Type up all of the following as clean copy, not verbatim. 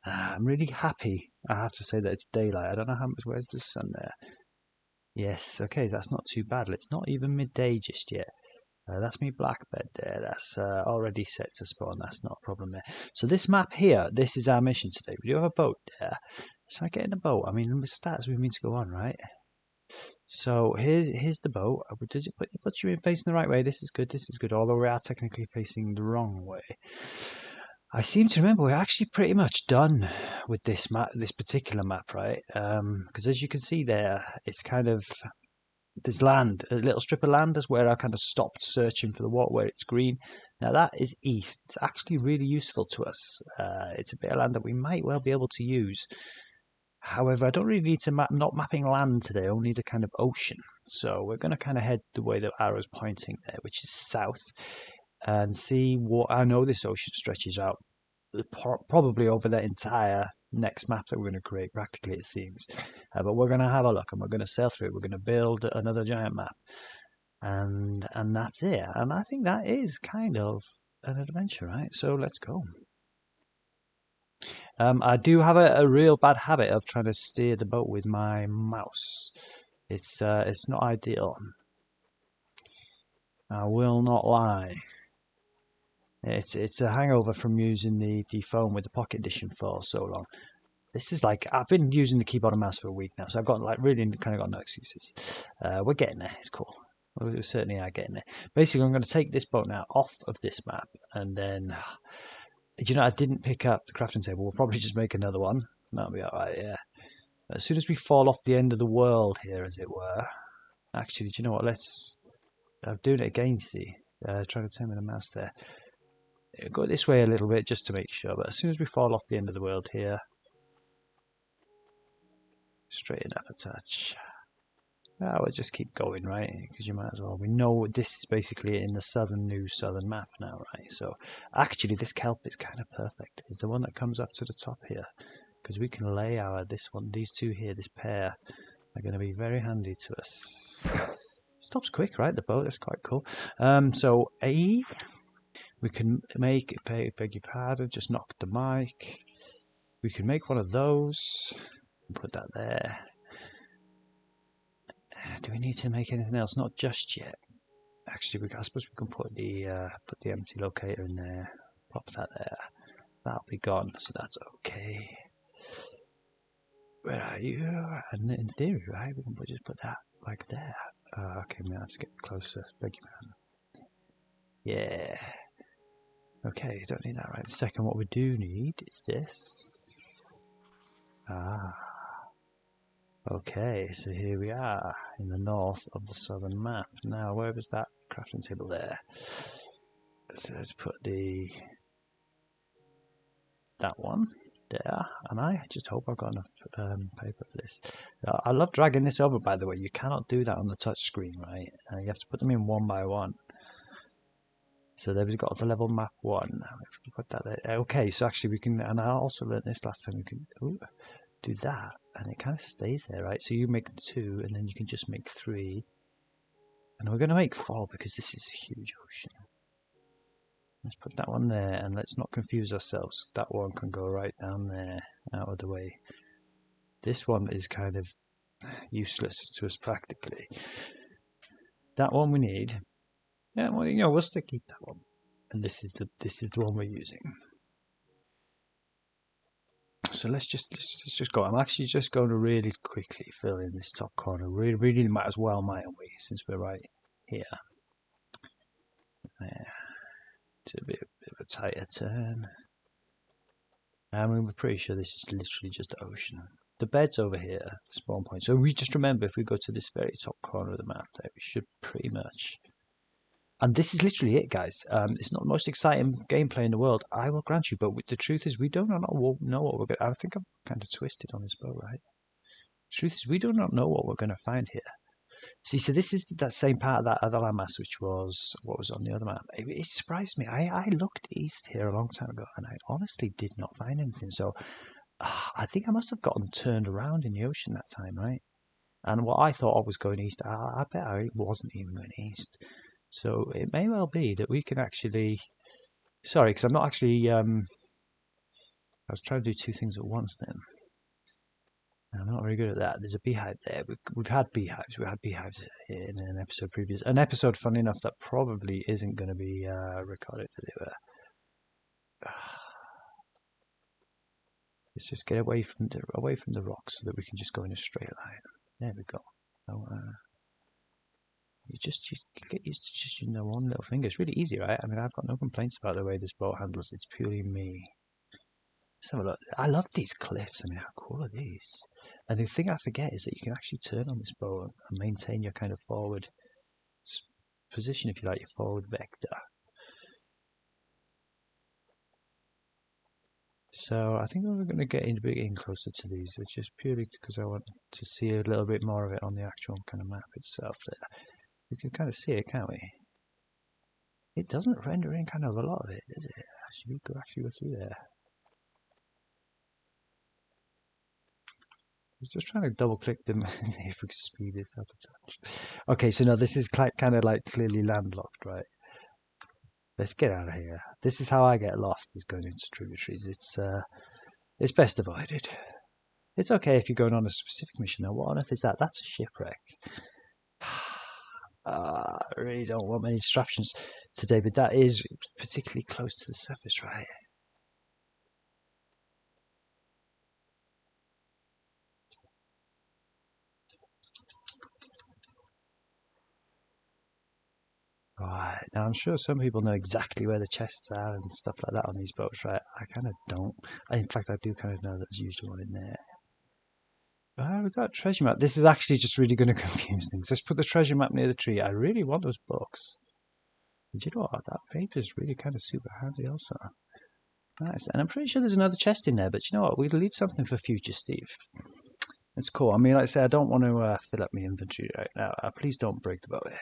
I'm really happy, I have to say, that it's daylight. I don't know how much, where's the sun there? Yes, okay, that's not too bad. It's not even midday just yet. That's me black bed there. That's already set to spawn. That's not a problem there. So this map here, this is our mission today. We do have a boat there. Should I get in the boat? I mean, with stats, we mean to go on, right? So here's the boat. Does it put you in facing the right way? This is good. This is good. Although we are technically facing the wrong way. I seem to remember we're actually pretty much done with this map, this particular map, right? Because as you can see there, it's kind of there's land, a little strip of land is where I kind of stopped searching for the water where it's green. Now that is east. It's actually really useful to us. It's a bit of land that we might well be able to use. However, I don't really need to map, not mapping land today, only the kind of ocean. So we're going to kind of head the way the arrow's pointing there, which is south, and see what, I know this ocean stretches out probably over the entire next map that we're going to create, practically it seems. But we're going to have a look and we're going to sail through it. We're going to build another giant map, and that's it. And I think that is kind of an adventure, right? So let's go. I do have a real bad habit of trying to steer the boat with my mouse. It's not ideal. I will not lie. It's a hangover from using the phone with the Pocket Edition for so long. This is like, I've been using the keyboard and mouse for a week now, so I've got like really kind of got no excuses. We're getting there. It's cool. We certainly are getting there. Basically, I'm going to take this boat now off of this map, and then, you know, I didn't pick up the crafting table. We'll probably just make another one. That'll be all right. Yeah. As soon as we fall off the end of the world here, as it were. Actually, do you know what? I'm doing it again. See, trying to turn with the mouse there. Go this way a little bit just to make sure. But as soon as we fall off the end of the world here, straighten up a touch. We'll just keep going, right? Because you might as well. We know this is basically in the new southern map now, right? So actually, this kelp is kind of perfect. It's the one that comes up to the top here, because we can lay these two here, this pair, are going to be very handy to us. Stops quick, right? The boat, that's quite cool. So A, we can make, beg your pardon, just knocked the mic. We can make one of those and put that there. Do we need to make anything else? Not just yet. Actually, I suppose we can put the empty locator in there. Pop that there. That'll be gone, so that's okay. Where are you? And in theory, right, we can just put that like there. Okay, we have to get closer. Beg your pardon. Yeah. Okay, don't need that right a second. What we do need is this. Okay, so here we are in the north of the southern map. Now, where was that crafting table there? So let's put that one there, and I just hope I've got enough paper for this. I love dragging this over, by the way. You cannot do that on the touch screen, right? You have to put them in one by one. So there we've got the level map 1. Put that there. Okay, so actually we can, and I also learned this last time, we can do that, and it kind of stays there, right? So you make 2, and then you can just make 3. And we're going to make 4 because this is a huge ocean. Let's put that one there, and let's not confuse ourselves. That one can go right down there, out of the way. This one is kind of useless to us practically. That one we need. Yeah, well, you know, we'll still keep that one. And this is the one we're using. So let's just go. I'm actually just going to really quickly fill in this top corner. Really might as well, mightn't we? Since we're right here. There. It's a bit of a tighter turn. I mean, we're pretty sure this is literally just the ocean. The bed's over here, the spawn point. So we just remember, if we go to this very top corner of the map there, we should pretty much... And this is literally it, guys. It's not the most exciting gameplay in the world, I will grant you, but the truth is we do not know what we're going to... I think I'm kind of twisted on this boat, right? The truth is we do not know what we're going to find here. See, so this is that same part of that other landmass, which was what was on the other map. It surprised me. I looked east here a long time ago, and I honestly did not find anything. So I think I must have gotten turned around in the ocean that time, right? And what I thought I was going east, I bet I wasn't even going east. So it may well be that we can actually... Sorry, because I'm not actually... I was trying to do two things at once then. I'm not very good at that. There's a beehive there. We've had beehives. We had beehives in an episode previous. An episode, funny enough, that probably isn't going to be recorded, as it were. Let's just get away from the rocks so that we can just go in a straight line. There we go. So, you get used to just using the one little finger. It's really easy, right? I mean, I've got no complaints about the way this boat handles. It's purely me. Let's have a look. I love these cliffs. I mean, how cool are these? And the thing I forget is that you can actually turn on this boat and maintain your kind of forward position, if you like, your forward vector. So I think we're going to get in closer to these, which is purely because I want to see a little bit more of it on the actual kind of map itself there. We can kind of see it, can't we? It doesn't render in kind of a lot of it, does it? Should we actually go through there? I was just trying to double click them and see if we can speed this up a touch. Okay, so now this is kind of like clearly landlocked, right? Let's get out of here. This is how I get lost, is going into tributaries. It's best avoided. It's okay if you're going on a specific mission. Now, what on earth is that? That's a shipwreck. I really don't want many distractions today, but that is particularly close to the surface, right? Right, now I'm sure some people know exactly where the chests are and stuff like that on these boats, right? I kind of don't. In fact, I do kind of know that there's usually one in there. We've got a treasure map. This is actually just really going to confuse things. Let's put the treasure map near the tree. I really want those books. Did you know what? That paper is really kind of super handy also. Nice. And I'm pretty sure there's another chest in there, but you know what? We'll leave something for future Steve. It's cool. I mean, like I say, I don't want to fill up my inventory right now. Please don't break the boat.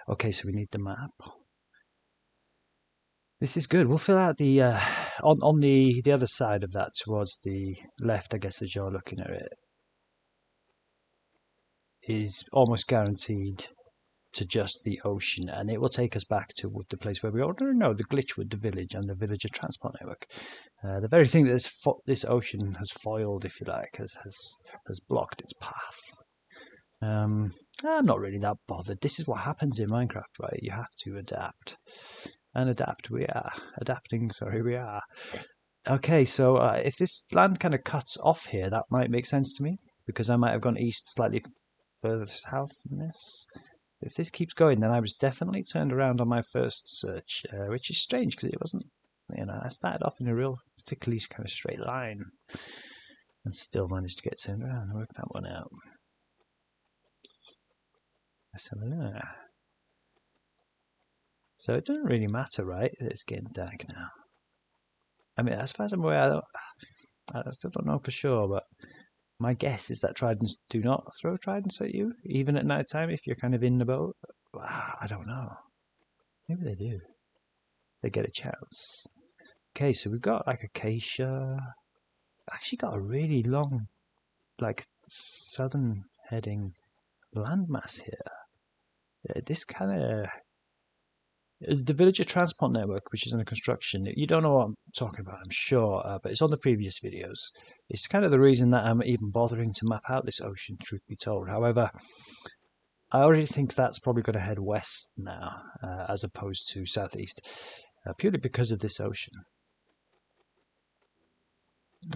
Okay, so we need the map. This is good. We'll fill out the on the other side of that towards the left, I guess, as you're looking at it, is almost guaranteed to just the ocean, and it will take us back to the place where we already know, the Glitchwood, the village, and the villager transport network. The very thing that this ocean has foiled, if you like, has blocked its path. I'm not really that bothered. This is what happens in Minecraft, right? You have to adapt. And adapt we are. Adapting, sorry, we are. Okay, so if this land kind of cuts off here, that might make sense to me, because I might have gone east slightly further south than this. If this keeps going, then I was definitely turned around on my first search, which is strange, because it wasn't, you know, I started off in a real, particularly kind of straight line, and still managed to get turned around and work that one out. Let's have a look. So it doesn't really matter, right? It's getting dark now. I mean, as far as I'm aware, I still don't know for sure, but my guess is that tridents do not throw tridents at you, even at night time, if you're kind of in the boat. I don't know. Maybe they do. They get a chance. Okay, so we've got like acacia. Actually got a really long, like, southern heading landmass here. This kind of... The villager transport network, which is under construction, you don't know what I'm talking about, I'm sure, but it's on the previous videos. It's kind of the reason that I'm even bothering to map out this ocean, truth be told. However, I already think that's probably going to head west now, as opposed to southeast, purely because of this ocean.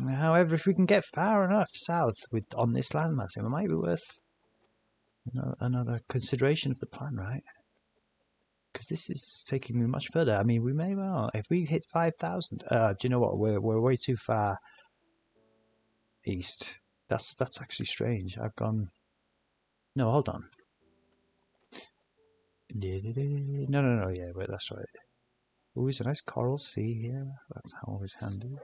However, if we can get far enough south on this landmass, it might be worth another consideration of the plan, right? Because this is taking me much further. I mean, we may well, if we hit 5,000. Do you know what? We're way too far east. That's actually strange. I've gone. No, hold on. No. Yeah, wait, that's right. Oh, there's a nice coral sea here. That's always handy.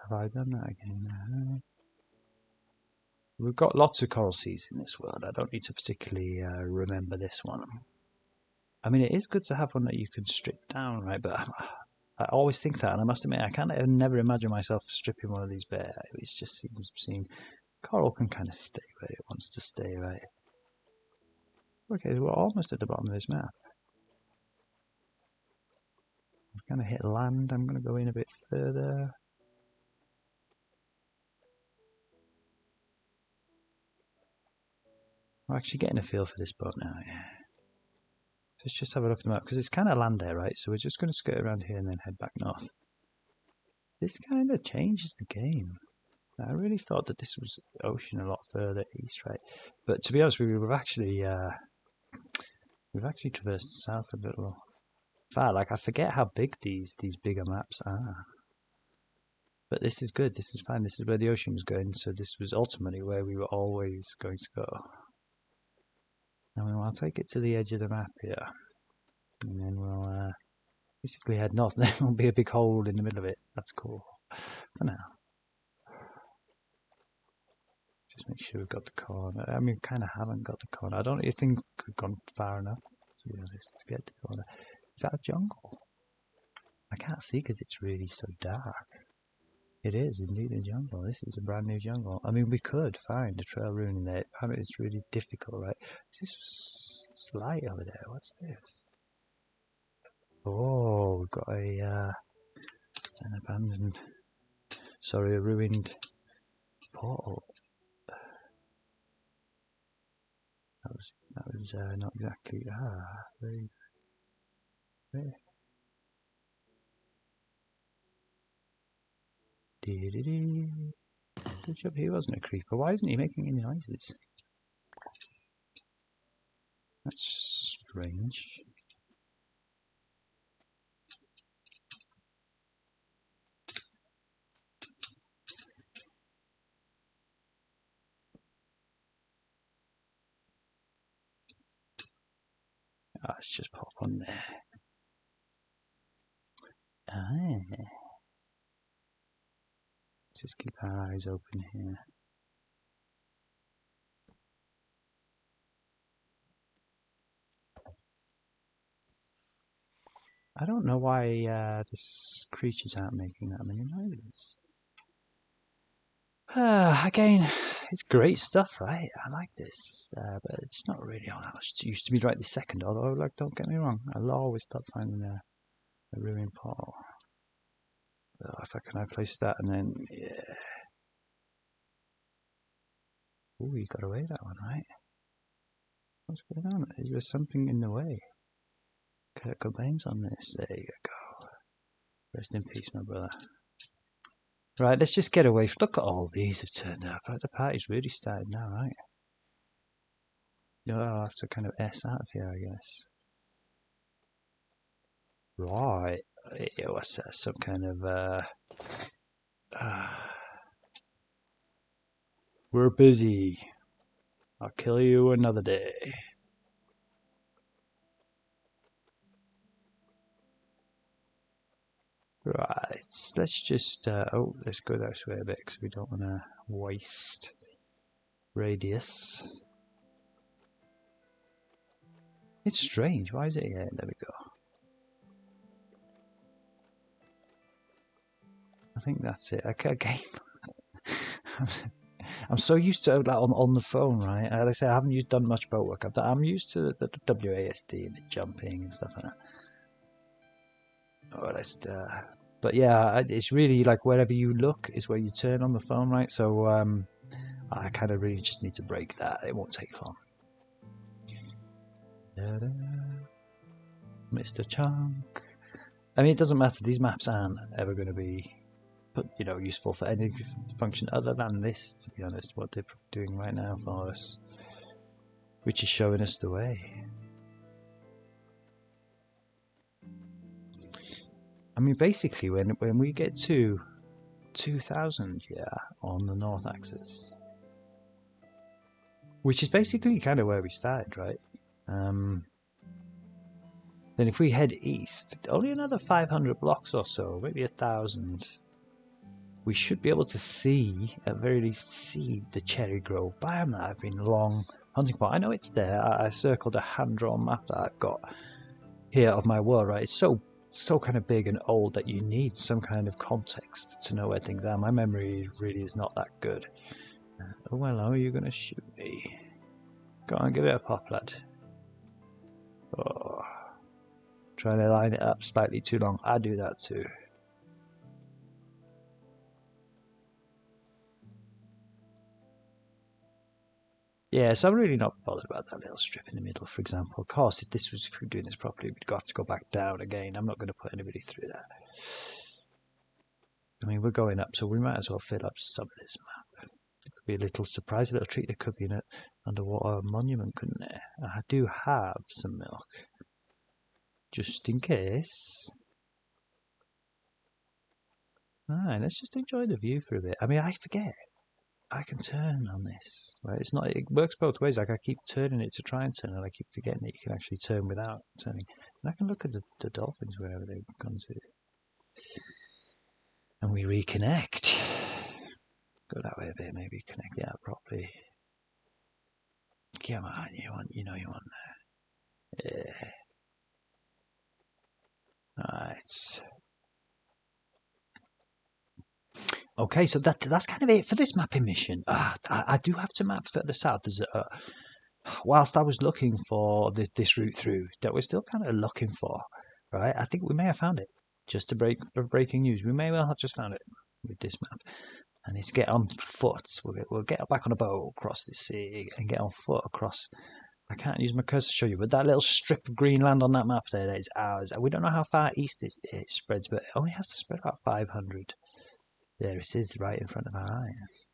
Have I done that again? We've got lots of coral seas in this world. I don't need to particularly remember this one. I mean, it is good to have one that you can strip down, right? But I always think that, and I must admit, I can't never imagine myself stripping one of these bare. It just seems coral can kind of stay where it wants to stay, right? Okay, we're almost at the bottom of this map. I'm going to hit land. I'm going to go in a bit further. I'm actually getting a feel for this boat now, yeah. Let's just have a look at the map, because it's kind of land there, right? So we're just going to skirt around here and then head back north. This kind of changes the game. I really thought that this was ocean a lot further east, right? But to be honest with you, we've actually traversed south a little far. Like, I forget how big these bigger maps are. But this is good. This is fine. This is where the ocean was going. So this was ultimately where we were always going to go. Now I'll take it to the edge of the map here, and then we'll basically head north. There will be a big hole in the middle of it. That's cool. For now. Just make sure we've got the corner. I mean, we kind of haven't got the corner. I don't really think we've gone far enough, to be honest, to get the corner. Is that a jungle? I can't see because it's really so dark. It is indeed a jungle. This is a brand new jungle. I mean, we could find a trail rune in there. I mean, it's really difficult, right? Is this light over there? What's this? Oh, we've got an abandoned, sorry, a ruined portal. That was not exactly very. Good job, he wasn't a creeper. Why isn't he making any noises? That's strange. Let's just pop on there. Just keep our eyes open here. I don't know why these creatures aren't making that many noises. Again, it's great stuff, right? I like this, but it's not really all that much used to be right this second. Although, like, don't get me wrong, I'll always start finding a ruined portal. If I place that and then, yeah. Ooh, you got away that one, right? What's going on? Is there something in the way? Kurt Cobain's on this. There you go. Rest in peace, my brother. Right, let's just get away. Look at all these have turned up. The party's really started now, right? I'll have to kind of S out of here, I guess. Right. What's that? Some kind of we're busy. I'll kill you another day. Right, let's just let's go this way a bit because we don't want to waste radius. It's strange. Why is it here? There we go. I think that's it. Okay, again. I'm so used to like on the phone, right? Like I say, I haven't done much boat work. I'm used to the WASD and the jumping and stuff like that. Oh, let's. But yeah, it's really like wherever you look is where you turn on the phone, right? So I kind of really just need to break that. It won't take long. Mr. Chunk. I mean, it doesn't matter. These maps aren't ever going to be, useful for any function other than this. To be honest, what they're doing right now for us, which is showing us the way. I mean, basically, when we get to 2000, on the north axis, which is basically kind of where we started, right? Then if we head east, only another 500 blocks or so, maybe 1,000, we should be able to see, at very least, see the cherry grove biome that I've been long hunting for. I know it's there. I circled a hand-drawn map that I've got here of my world, right? It's so so kind of big and old that you need some kind of context to know where things are. My memory really is not that good. Oh, well, how are you going to shoot me? Go on, give it a pop, lad. Oh, trying to line it up slightly too long. I do that too. Yeah, so I'm really not bothered about that little strip in the middle, for example. Of course, if this was, if we were doing this properly, we'd have to go back down again. I'm not going to put anybody through that. I mean, we're going up, so we might as well fill up some of this map. It could be a little surprise, a little treat. There could be an underwater monument, couldn't there? I do have some milk, just in case. Alright, let's just enjoy the view for a bit. I mean, I forget. I can turn on this, right? It's not. It works both ways. Like I keep turning it to try and turn, and I keep forgetting that you can actually turn without turning. And I can look at the dolphins wherever they've gone to, and we reconnect. Go that way a bit, maybe connect it out properly. Come on, you know you want that. Yeah. Alright. Okay, so that's kind of it for this mapping mission. I do have to map further south. There's whilst I was looking for this route through that we're still kind of looking for, right? I think we may have found it. Just to breaking news, we may well have just found it with this map. And it's get on foot. We'll get back on a boat across the sea and get on foot across. I can't use my cursor to show you, but that little strip of green land on that map there, that is ours. We don't know how far east it spreads, but it only has to spread about 500. There it is, right in front of our eyes.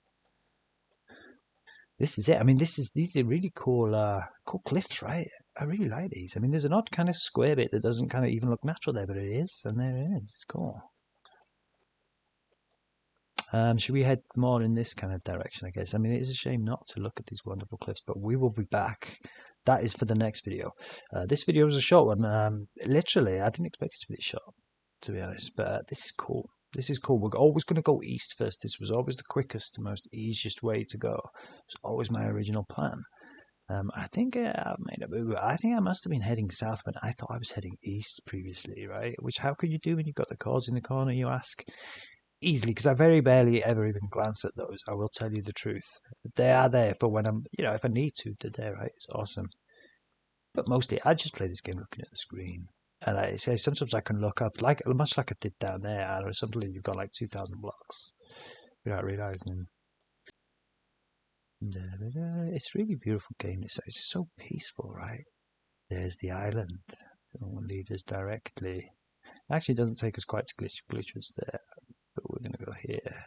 This is it. I mean, these are really cool, cool cliffs, right? I really like these. I mean, there's an odd kind of square bit that doesn't kind of even look natural there, but it is, and there it is. It's cool. Should we head more in this kind of direction, I guess? I mean, it is a shame not to look at these wonderful cliffs, but we will be back. That is for the next video. This video was a short one. Literally, I didn't expect it to be this short, to be honest, but this is cool. This is cool. We're always going to go east first. This was always the quickest, most easiest way to go. It's always my original plan. I think I made a boo. I think I must have been heading south, but I thought I was heading east previously, right? Which how could you do when you've got the chords in the corner, you ask? Easily, because I very barely ever even glance at those. I will tell you the truth. They are there for when I'm, if I need to, they're there, right? It's awesome. But mostly, I just play this game looking at the screen. And I say sometimes I can look up, much like I did down there, and suddenly you've got like 2,000 blocks without realizing. It's a really beautiful game. It's so peaceful, right? There's the island. It won't lead us directly. Actually, it doesn't take us quite to Glitch. Glitch was there, but we're going to go here.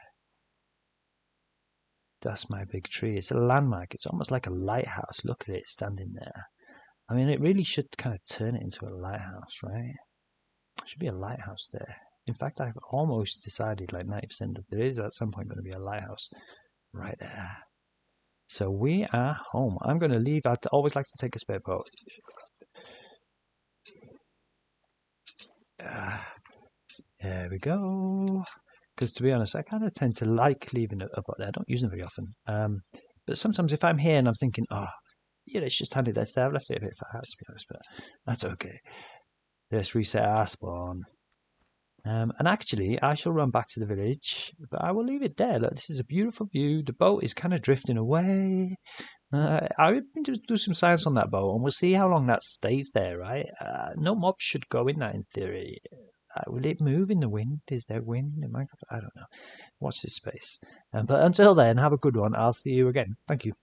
That's my big tree. It's a landmark. It's almost like a lighthouse. Look at it standing there. I mean, it really should kind of turn it into a lighthouse, right? There should be a lighthouse there. In fact, I've almost decided like 90% that there is at some point going to be a lighthouse right there. So we are home. I'm going to leave. I'd always like to take a spare boat. There we go. Because to be honest, I kind of tend to like leaving a boat there. I don't use them very often. But sometimes if I'm here and I'm thinking, it's just handy that I've left it a bit far, to be honest, but that's okay. Let's reset our spawn. And actually, I shall run back to the village, but I will leave it there. Look, this is a beautiful view. The boat is kind of drifting away. I will do some science on that boat, and we'll see how long that stays there, right? No mobs should go in that, in theory. Will it move in the wind? Is there wind in Minecraft? I don't know. Watch this space. But until then, have a good one. I'll see you again. Thank you.